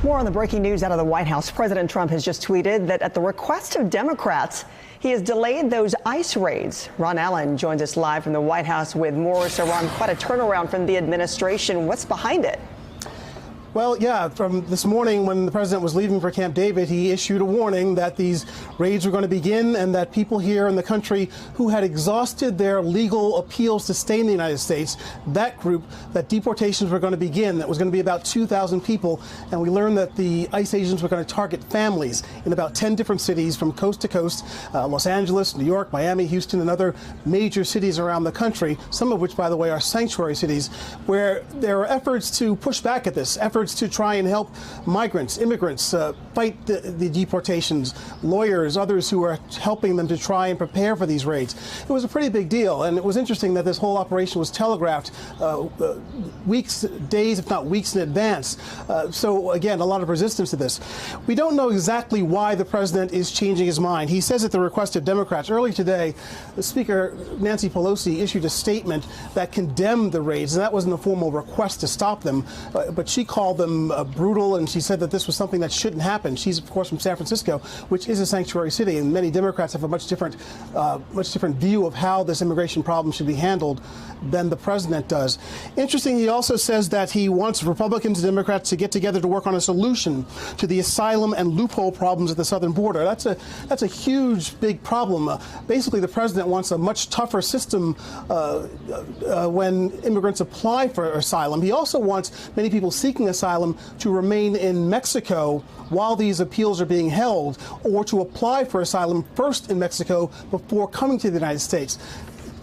More on the breaking news out of the White House. President Trump has just tweeted that at the request of Democrats, he has delayed those ICE raids. Ron Allen joins us live from the White House with more. So, Ron, quite a turnaround from the administration. What's behind it? Well, yeah, from this morning when the president was leaving for Camp David, he issued a warning that these raids were going to begin and that people here in the country who had exhausted their legal appeals to stay in the United States, that group, that deportations were going to begin. That was going to be about 2,000 people. And we learned that the ICE agents were going to target families in about 10 different cities from coast to coast, Los Angeles, New York, Miami, Houston, and other major cities around the country, some of which, by the way, are sanctuary cities, where there are efforts to push back at this, efforts to try and help migrants, immigrants, fight the deportations, lawyers, others who are helping them to try and prepare for these raids. It was a pretty big deal, and it was interesting that this whole operation was telegraphed weeks, days, if not weeks in advance. So again, a lot of resistance to this. We don't know exactly why the president is changing his mind. He says at the request of Democrats. Earlier today, the Speaker, Nancy Pelosi, issued a statement that condemned the raids, and that wasn't a formal request to stop them, but she called them brutal, and she said that this was something that shouldn't happen. She's, of course, from San Francisco, which is a sanctuary city, and many Democrats have a much different view of how this immigration problem should be handled than the president does. Interesting, he also says that he wants Republicans and Democrats to get together to work on a solution to the asylum and loophole problems at the southern border. That's a huge, big problem. Basically, the president wants a much tougher system when immigrants apply for asylum. He also wants many people seeking asylum to remain in Mexico while these appeals are being held, or to apply for asylum first in Mexico before coming to the United States.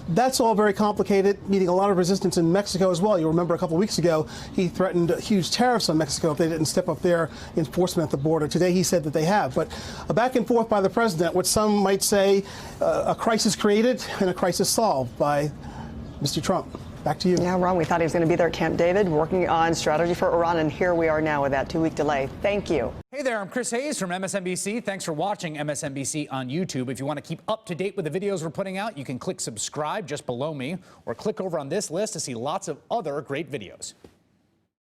That's all very complicated, meeting a lot of resistance in Mexico as well. You remember a couple of weeks ago, he threatened huge tariffs on Mexico if they didn't step up their enforcement at the border. Today, he said that they have. But a back and forth by the president, what some might say a crisis created and a crisis solved by Mr. Trump. Back to you. Yeah, Ron, we thought he was going to be there at Camp David working on strategy for Iran, and here we are now with that 2-week delay. Thank you. Hey there, I'm Chris Hayes from MSNBC. Thanks for watching MSNBC on YouTube. If you want to keep up to date with the videos we're putting out, you can click subscribe just below me, or click over on this list to see lots of other great videos.